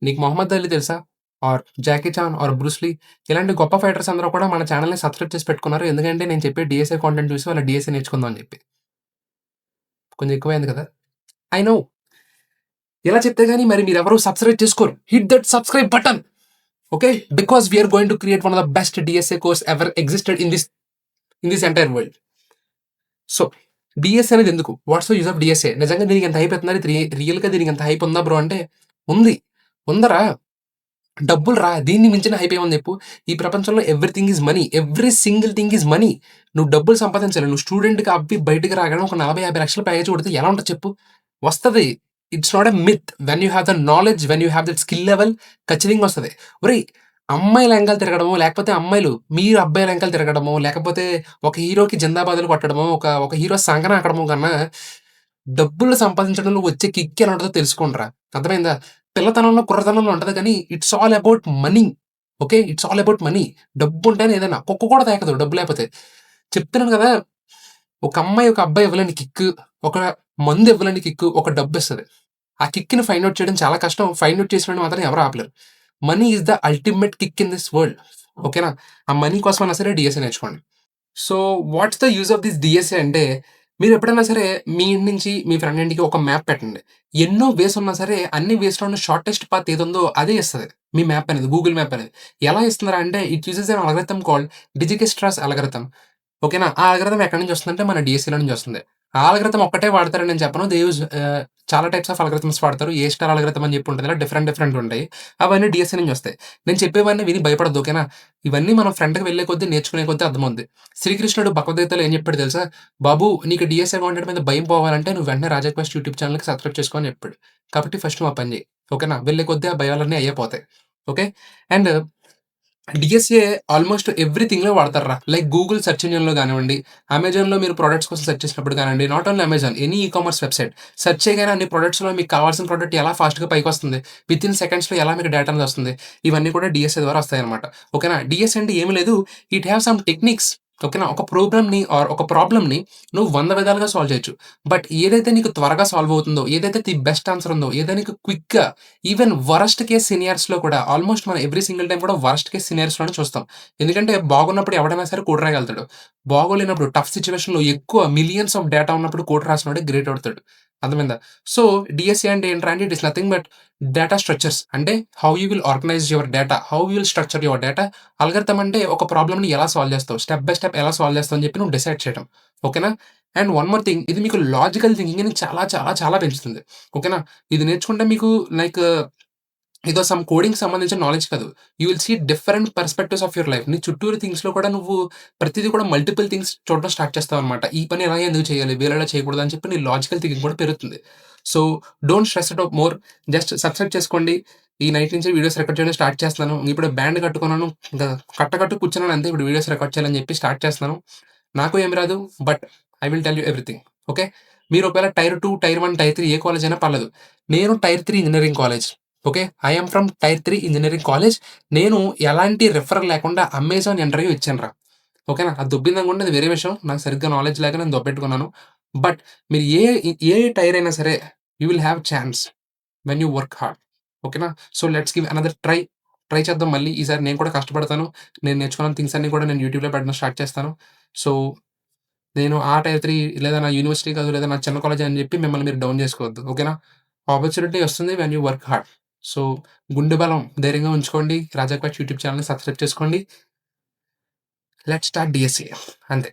నీకు 'Muhammad Ali' తెలుసా? Or 'Jackie Chan' or 'Bruce Lee' ఇలాంటి గొప్ప ఫైటర్స్ అందరూ కూడా మన ఛానెల్‌ని సబ్స్క్రైబ్ చేసి పెట్టుకున్నారు. ఎందుకంటే నేను చెప్పే డీఎస్ఏ కాంటెంట్ చూసి వాళ్ళు డీఎస్ఏ నేర్చుకుందాం అని చెప్పి. కొంచెం ఎక్కువైంది కదా! I know. ఇలా చెప్తే గాని మరి మీరెవరు సబ్స్క్రైబ్ చేసుకోరు. Hit that subscribe button. Okay. Because we are going to create one of the best DSA course ever existed in this entire world. So, DSA అనేది ఎందుకు? What's the use of DSA? నిజంగా దీనికి ఎంత hype అవుతుందని రియల్‌గా దీనికి ఎంత hype ఉందా బ్రో అంటే ఉంది. ఉందరా! డబ్బులురా! దీన్ని మించిన హైప్ ఏముంది చెప్పు? ఈ ప్రపంచంలో everything is money. Every single thing is money. నువ్వు డబ్బులు సంపాదించాలి. నువ్వు స్టూడెంట్‌గా అబ్బి బయటికి రాగానే ఒక 40, 50 లక్షలు ప్యాకేజ్ కొడితే ఎలా ఉంటది చెప్పు? వస్తది. It's not a myth. When you have the knowledge, when you have that skill level ఖచ్చితంగా వస్తది. ఒరేయ్! అమ్మాయిల ఎనకాల తిరగడమో, లేకపోతే అమ్మాయిలు మీరు అబ్బాయిల ఎనకాల తిరగడమో, లేకపోతే ఒక హీరోకి జిందాబాదులు కొట్టడమో, ఒక హీరో సంకనాకడమో కన్నా డబ్బులు సంపాదించడంలో వచ్చే కిక్ ఎలా ఉంటదో తెలుసుకోండిరా. అర్థమైందా? పిల్లతనంలో, కుర్రతనంలో ఉంటది కానీ it's all about money. Okay. It's all about money. డబ్బుంటేనే ఏదైనా. కుక్క కూడా తాకదు డబ్బు లేపోతే. చెప్తున్నాను గదా! ఒక అమ్మాయి, ఒక అబ్బాయి ఇవ్వలేని కిక్కు, ఒక మందు ఇవ్వలేని కిక్కు, ఒక డబ్బిస్తది. ఆ కిక్‌ని ఫైండ్ ఔట్ చేయడం చాలా కష్టం. ఫైండ్ ఔట్ చేసినోడిని మాత్రం ఎవరు ఆపలేరు. Money is the ultimate kick in this world. ఓకేనా? ఆ మనీ కోసమైనా సరే డీఎస్ఏ నేర్చుకోండి. So, what's the use of this DSA అంటే, మీరెప్పుడైనా సరే మీ ఇంటి నుంచి మీ ఫ్రెండ్ ఇంటికి ఒక మ్యాప్ పెట్టండి. ఎన్నో వేస్ ఉన్నా సరే, అన్ని వేస్‌లోను షార్టెస్ట్ పాత్ ఏదుందో అదే ఇస్తది. మీ మ్యాప్ అనేది, గూగుల్ మ్యాప్ అనేది. ఎలా ఇస్తుందిరా అంటే, it uses an algorithm called Dijkstra's algorithm. ఓకేనా? ఆ అల్గోరిథం ఎక్కడి నుంచి వస్తుందంటే, మన డీఎస్ఏలో నుంచి వస్తుంది. ఆ అల్గోరిథం ఒక్కటే వాడతారని నేను చెప్పను. దే యూజ్ చాలా టైప్స్ ఆఫ్ అల్గోరిథమ్స్ వాడతారు. ఏ స్టార్ అల్గోరిథం అని చెప్పి ఉంటది. ఇలా డిఫరెంట్ డిఫరెంట్ ఉంటాయి. అవన్నీ డీఎస్ఏ నుంచి వస్తాయి. నేను చెప్పేవన్నీ విని భయపడొద్దు. ఓకేనా? ఇవన్నీ మనం ఫ్రంట్‌కి వెళ్ళే కొద్దీ, నేర్చుకునే కొద్దీ అర్థమవుద్ది. శ్రీకృష్ణుడు భగవద్గీతలో ఏం చెప్పాడో తెలుసా? బాబు నీకు డీఎస్ఏ కాంటెంట్ మీద భయం పోవాలంటే నువ్వు వెంటనే రాజా క్వెస్ట్ యూట్యూబ్ ఛానెల్‌కి సబ్స్క్రైబ్ చేసుకో అని చెప్పాడు. కాబట్టి ఫస్ట్ నువ్వు ఆ పని చెయి. ఓకేనా? వెళ్ళే కొద్దీ ఆ భయాలన్నీ అయ్యే పోతాయి. ఓకే. అండ్ డీఎస్ఏ ఆల్మోస్ట్ ఎవ్రీథింగ్‌లో వాడతార్రా. లైక్ గూగుల్ సెర్చ్ ఇంజిన్‌లో గానివ్వండి, అమెజాన్‌లో మీరు ప్రొడక్ట్స్ కోసం సెర్చ్ చేసినప్పుడు కానివ్వండి, not only Amazon, any e commerce website search చేయగానే అన్ని ప్రొడక్ట్స్‌లో మీకు కావాల్సిన ప్రొడక్ట్ ఎలా ఫాస్ట్‌గా పైకొస్తుంది, వితిన్ సెకండ్స్‌లో ఎలా మీకు డేటా అనేది వస్తుంది, ఇవన్నీ కూడా డీఎస్ఏ ద్వారా వస్తాయన్నమాట. ఓకేనా? డీఎస్ఏ అంటే ఏమి లేదు. It have some techniques. ఓకేనా? ఒక ప్రోగ్రామ్‌ని ఆర్ ఒక ప్రాబ్లమ్‌ని నువ్వు 100 విధాలుగా సాల్వ్ చేయొచ్చు. బట్ ఏదైతే నీకు త్వరగా సాల్వ్ అవుతుందో, ఏదైతే ది బెస్ట్ ఆన్సర్ ఉందో, ఏదైతే నీకు క్విక్‌గా ఈవెన్ వరస్ట్ కేస్ సినారియోస్‌లో కూడా ఆల్మోస్ట్ మనం ఎవ్రీ సింగిల్ టైమ్ కూడా వరస్ట్ కేస్ సినారియోస్‌లోనే చూస్తాం. ఎందుకంటే బాగున్నప్పుడు ఎవడైనా సరే కోడ్ రాయగలుగుతాడు. బాగోలేనప్పుడు టఫ్ సిట్యుయేషన్‌లో ఎక్కువ మిలియన్స్ ఆఫ్ డేటా ఉన్నప్పుడు కోడ్ రాసినోడే గ్రేట్ అవుతాడు. అర్థమైందా? సో, డీఎస్ఏ అంటే ఏంట్రా అంటే it is nothing but data structures. అంటే how you will organise your data, how you will structure your data. Algorithm అంటే ఒక ప్రాబ్లమ్‌ని ఎలా సాల్వ్ చేస్తావు, స్టెప్ బై స్టెప్ ఎలా సాల్వ్ చేస్తావు అని చెప్పి నువ్వు డిసైడ్ చేయడం. ఓకేనా? అండ్ వన్ మోర్ థింగ్, ఇది మీకు లాజికల్ థింకింగ్‌ని చాలా చాలా చాలా పెంచుతుంది. ఓకేనా? ఇది నేర్చుకుంటే మీకు లైక్ ఏదో సమ్ కోడింగ్‌కి సంబంధించిన నాలెడ్జ్ కాదు. You will see different perspectives of your life. నీ చుట్టూరు థింగ్స్‌లో కూడా నువ్వు ప్రతిది కూడా మల్టిపుల్ థింగ్స్ చూడడం స్టార్ట్ చేస్తావనమాట. ఈ పని ఇలా ఎందుకు చేయాలి? వేరేలా చేయకూడదు అని చెప్పి నీ లాజికల్ థింకింగ్ కూడా పెరుగుతుంది. So, don't stress it out more. Just subscribe చేసుకోండి. ఈ నైట్ నుంచి వీడియోస్ రికార్డ్ చేయడం స్టార్ట్ చేస్తున్నాను. ఇప్పుడు బ్యాండ్ కట్టుకున్నాను. ఇంకా కట్టు కూర్చున్నాను అంతే. ఇప్పుడు వీడియోస్ రికార్డ్ చేయాలని చెప్పి స్టార్ట్ చేస్తున్నాను. నాకు ఏమి రాదు. But I will tell you everything. Okay. మీరు ఒకవేళ టైర్ 2, టైర్ 1, టైర్ 3 ఏ కాలేజ్ అయినా పర్లేదు. నేను tier 3 engineering college. Okay. I am from tier 3 engineering college. నేను ఎలాంటి రిఫరల్ లేకుండా అమెజాన్ ఇంటర్వ్యూ ఇచ్చానురా. ఓకేనా. అది దొబ్బిందనుకోండి అది వేరే విషయం. నాకు సరిగ్గా నాలెడ్జ్ లేక నేను దొబ్బెట్టుకున్నాను. బట్ మీరు ఏ టైర్ అయినా సరే you will have chance when you work hard. ఓకేనా. So, let's give another try. Try చేద్దాం మళ్ళీ. ఈసారి నేను కూడా కష్టపడతాను. నేను నేర్చుకున్న థింగ్స్ అన్నీ కూడా నేను యూట్యూబ్‌లో పెట్టడం స్టార్ట్ చేస్తాను. సో, నేను ఆ టైర్ 3 లేదా నా యూనివర్సిటీ కాదు, లేదా నా చిన్న కాలేజే అని చెప్పి మిమ్మల్ని మీరు డౌన్ చేసుకోవద్దు. ఓకేనా. ఆపర్చునిటీ వస్తుంది when you work hard. So, గుండె బలం ధైర్యంగా ఉంచుకోండి. రాజా క్వెస్ట్ యూట్యూబ్ ఛానెల్‌ని సబ్స్క్రైబ్ చేసుకోండి. లెట్స్ స్టార్ట్ డీఎస్సీ అంతే.